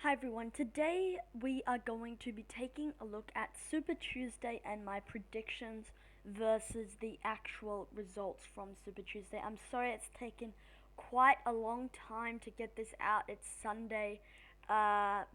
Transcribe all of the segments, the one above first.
Hi everyone, today we are going to be taking a look at Super Tuesday and my predictions versus the actual results from Super Tuesday. I'm sorry it's taken quite a long time to get this out. It's Sunday, or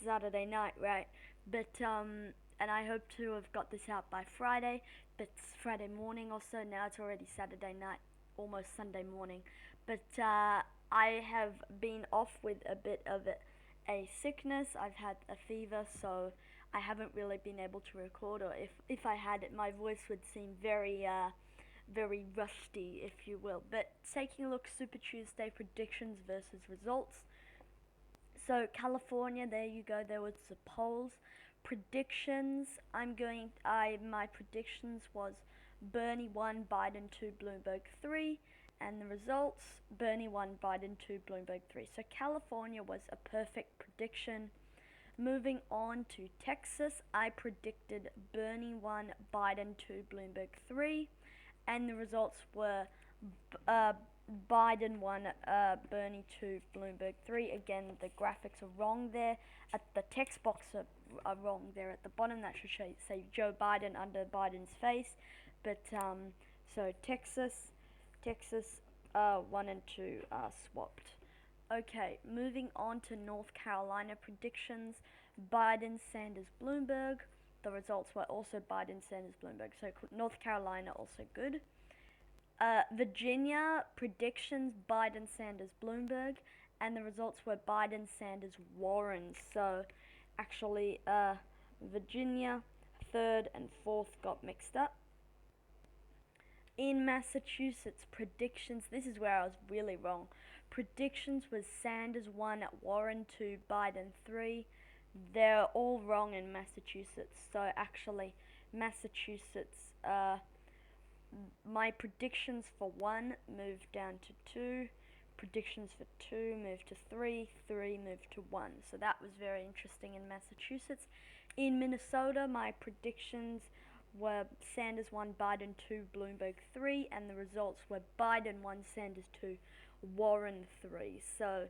Saturday night, right? And I hope to have got this out by Friday, but it's Friday morning also. Now it's already Saturday night, almost Sunday morning. But I have been off with a bit of a sickness. I've had a fever, so I haven't really been able to record, or if I had it, my voice would seem very rusty, if you will. But taking a look, Super Tuesday predictions versus results. So California, there you go. There was the polls. Predictions. My predictions was Bernie 1, Biden 2, Bloomberg 3, and the results: Bernie 1, Biden 2, Bloomberg 3. So California was a perfect prediction. Moving on to Texas, I predicted Bernie 1, Biden 2, Bloomberg 3, and the results were uh, Biden 1, Bernie 2, Bloomberg 3. Again, the graphics are wrong there. At the text box are wrong there at the bottom. That should say Joe Biden under Biden's face. So Texas 1 and 2 are swapped. Okay, moving on to North Carolina predictions. Biden, Sanders, Bloomberg. The results were also Biden, Sanders, Bloomberg. So North Carolina also good. Virginia predictions: Biden, Sanders, Bloomberg, and the results were Biden, Sanders, Warren. So actually, Virginia, third and fourth got mixed up. In Massachusetts, predictions: this is where I was really wrong. Predictions was Sanders 1, Warren 2, Biden 3. They're all wrong in Massachusetts. So actually, Massachusetts, my predictions for 1 moved down to 2. Predictions for 2 moved to 3. 3 moved to 1. So that was very interesting in Massachusetts. In Minnesota, my predictions were Sanders 1, Biden 2, Bloomberg 3, and the results were Biden 1, Sanders 2, Warren 3. So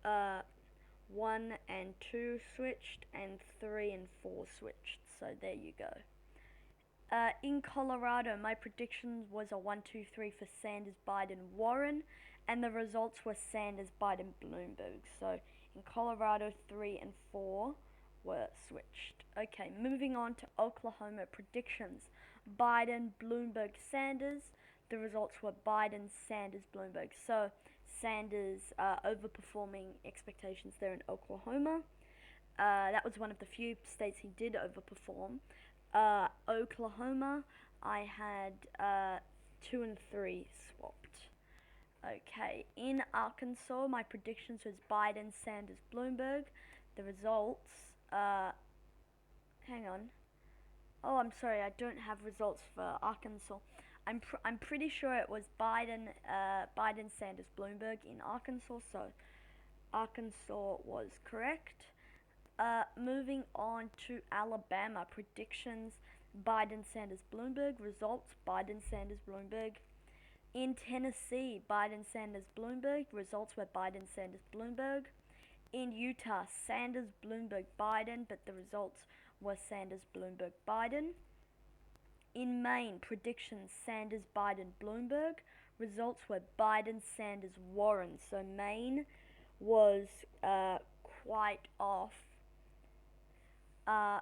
1 and 2 switched, and 3 and 4 switched. So there you go. In Colorado, my predictions was a 1, 2, 3 for Sanders, Biden, Warren, and the results were Sanders, Biden, Bloomberg. So in Colorado, 3 and 4 were switched. Okay, moving on to Oklahoma predictions: Biden, Bloomberg, Sanders. The results were Biden, Sanders, Bloomberg. So Sanders overperforming expectations there in Oklahoma. That was one of the few states he did overperform. Oklahoma, I had 2 and 3 swapped. Okay, in Arkansas, my predictions was Biden, Sanders, Bloomberg. The results, hang on. Oh, I'm sorry, I don't have results for Arkansas. I'm pretty sure it was Biden, Sanders, Bloomberg in Arkansas. So Arkansas was correct. Moving on to Alabama predictions: Biden, Sanders, Bloomberg. Results: Biden, Sanders, Bloomberg. In Tennessee, Biden, Sanders, Bloomberg. Results were Biden, Sanders, Bloomberg. In Utah, Sanders, Bloomberg, Biden, but the results were Sanders, Bloomberg, Biden. In Maine, predictions: Sanders, Biden, Bloomberg. Results were Biden, Sanders, Warren. So Maine was quite off.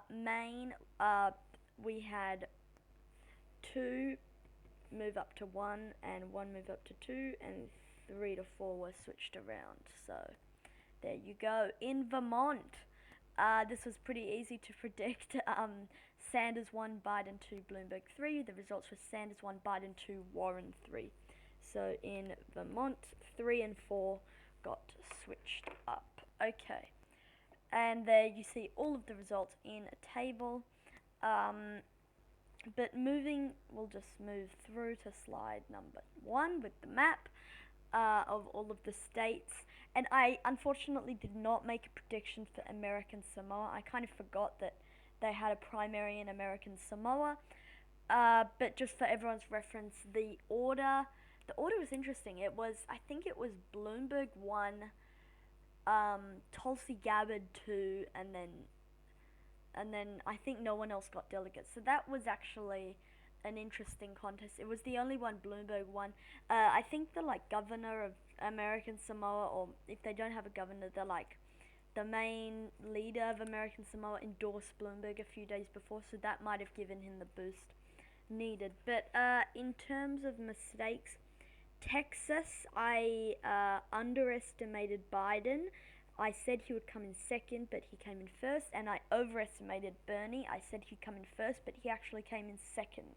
Maine, we had 2 move up to 1, and 1 move up to 2, and 3 to 4 were switched around. So there you go. In Vermont, this was pretty easy to predict. Sanders 1, Biden 2, Bloomberg 3. The results were Sanders 1, Biden 2, Warren 3. So in Vermont, 3 and 4 got switched up. Okay. And there you see all of the results in a table. But we'll just move through to slide number 1 with the map of all of the states. And I unfortunately did not make a prediction for American Samoa. I kind of forgot that they had a primary in American Samoa. But just for everyone's reference, the order was interesting. I think it was Bloomberg 1, Tulsi Gabbard two, and then I think no one else got delegates. So that was actually an interesting contest. It was the only one Bloomberg won. I think the like governor of American Samoa, or if they don't have a governor, they're like the main leader of American Samoa endorsed Bloomberg a few days before, so that might have given him the boost needed. But in terms of mistakes, Texas, I underestimated Biden. I said he would come in second, but he came in first, and I overestimated Bernie. I said he'd come in first, but he actually came in second.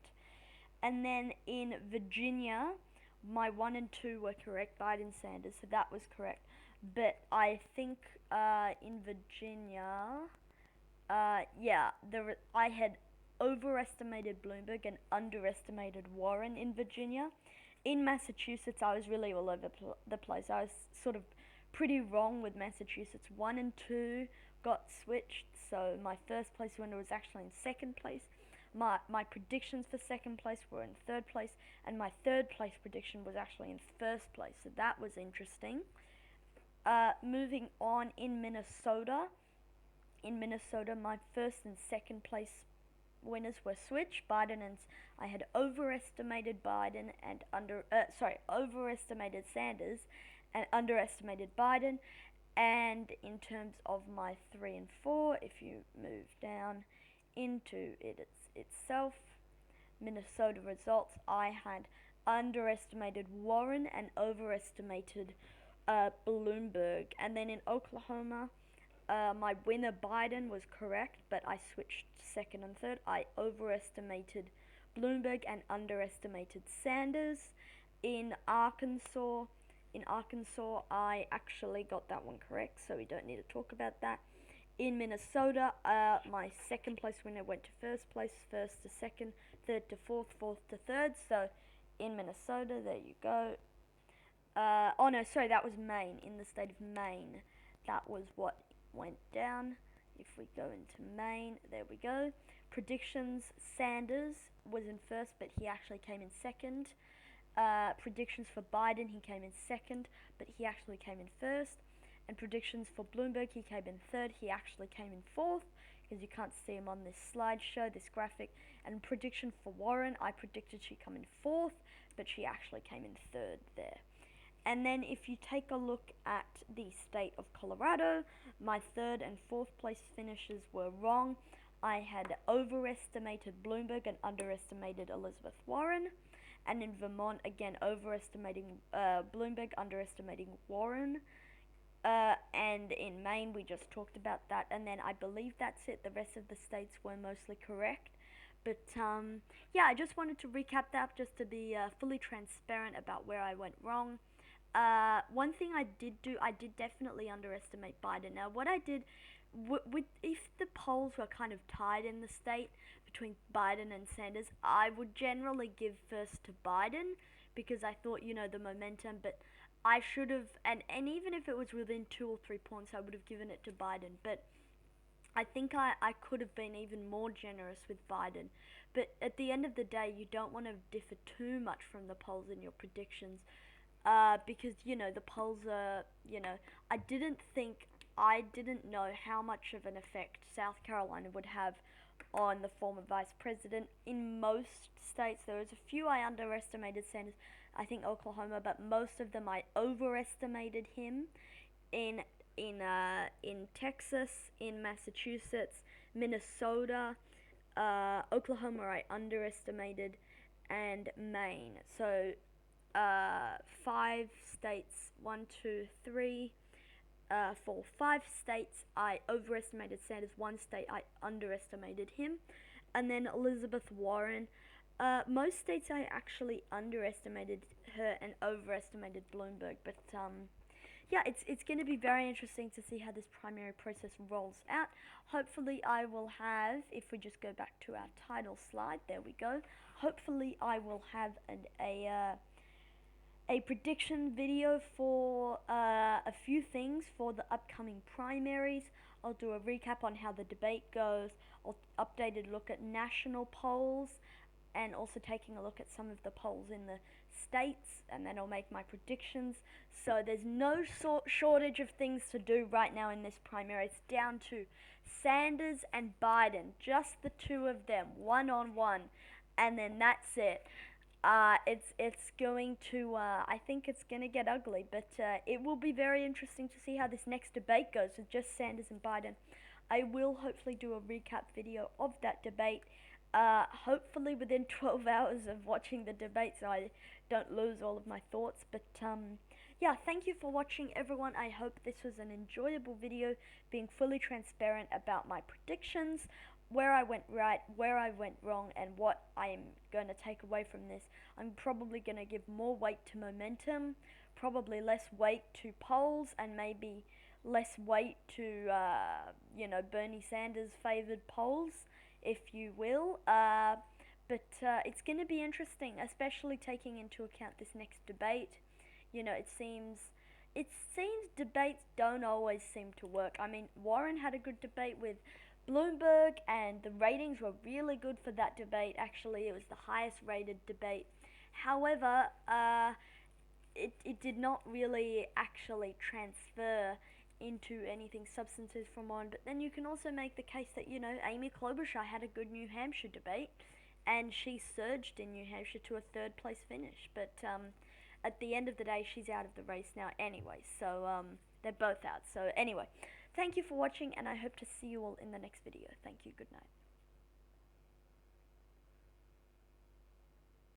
And then in Virginia, my 1 and 2 were correct, Biden Sanders, so that was correct. But I think in Virginia, I had overestimated Bloomberg and underestimated Warren in Virginia. In Massachusetts, I was really all over the place. I was sort of pretty wrong with Massachusetts. 1 and 2 got switched, so my first place winner was actually in second place. My predictions for second place were in third place, and my third place prediction was actually in first place, so that was interesting. Moving on, in Minnesota, my first and second place winners were switched. Biden and I had overestimated Biden and overestimated Sanders and underestimated Biden. And in terms of my 3 and 4, if you move down into it itself, Minnesota results, I had underestimated Warren and overestimated Bloomberg. And then in Oklahoma, my winner Biden was correct, but I switched second and third. I overestimated Bloomberg and underestimated Sanders. In Arkansas, I actually got that one correct, so we don't need to talk about that. In Minnesota, my second place winner went to first place, first to second, third to fourth, fourth to third. So in Minnesota, there you go. Oh no, sorry, that was Maine. In the state of Maine, that was what went down. If we go into Maine, there we go. Predictions, Sanders was in first, but he actually came in second. Predictions for Biden, he came in second, but he actually came in first. And predictions for Bloomberg, he came in third, he actually came in fourth, because you can't see him on this slideshow, this graphic. And prediction for Warren, I predicted she'd come in fourth, but she actually came in third there. And then if you take a look at the state of Colorado, my third and fourth place finishes were wrong. I had overestimated Bloomberg and underestimated Elizabeth Warren. And in Vermont, again, overestimating Bloomberg, underestimating Warren. And in Maine, we just talked about that. And then I believe that's it. The rest of the states were mostly correct. But yeah, I just wanted to recap that just to be fully transparent about where I went wrong. One thing I did definitely underestimate Biden. Now, what I did, if the polls were kind of tied in the state between Biden and Sanders, I would generally give first to Biden because I thought, the momentum, but I should have, and even if it was within 2 or 3 points, I would have given it to Biden. But I think I could have been even more generous with Biden. But at the end of the day, you don't want to differ too much from the polls in your predictions. Because the polls are, I didn't know how much of an effect South Carolina would have on the former vice president. In most states, there was a few I underestimated Sanders, I think Oklahoma, but most of them I overestimated him. In Texas, in Massachusetts, Minnesota, Oklahoma I underestimated, and Maine. So 5 states, 1, 2, 3, 4, 5 states I overestimated Sanders, 1 state I underestimated him, and then Elizabeth Warren. Most states I actually underestimated her and overestimated Bloomberg, but yeah, it's going to be very interesting to see how this primary process rolls out. Hopefully I will have, if we just go back to our title slide, there we go, hopefully I will have a prediction video for a few things for the upcoming primaries. I'll do a recap on how the debate goes, updated look at national polls, and also taking a look at some of the polls in the states, and then I'll make my predictions. So there's no shortage of things to do right now in this primary. It's down to Sanders and Biden, just the two of them, one on one, and then that's it. It's going to I think it's going to get ugly, but it will be very interesting to see how this next debate goes with just Sanders and Biden. I will hopefully do a recap video of that debate. Hopefully within 12 hours of watching the debate, so I don't lose all of my thoughts. But yeah, thank you for watching, everyone. I hope this was an enjoyable video, being fully transparent about my predictions, where I went right, where I went wrong, and what I'm going to take away from this. I'm probably going to give more weight to momentum, probably less weight to polls, and maybe less weight to, Bernie Sanders favored polls, if you will. But it's going to be interesting, especially taking into account this next debate. It seems debates don't always seem to work. I mean, Warren had a good debate with Bloomberg, and the ratings were really good for that debate. Actually, it was the highest rated debate. However, it did not really actually transfer into anything substantive from one. But then you can also make the case that, Amy Klobuchar had a good New Hampshire debate, and she surged in New Hampshire to a third place finish. But at the end of the day, she's out of the race now anyway. So they're both out. So anyway, thank you for watching, and I hope to see you all in the next video. Thank you. Good night.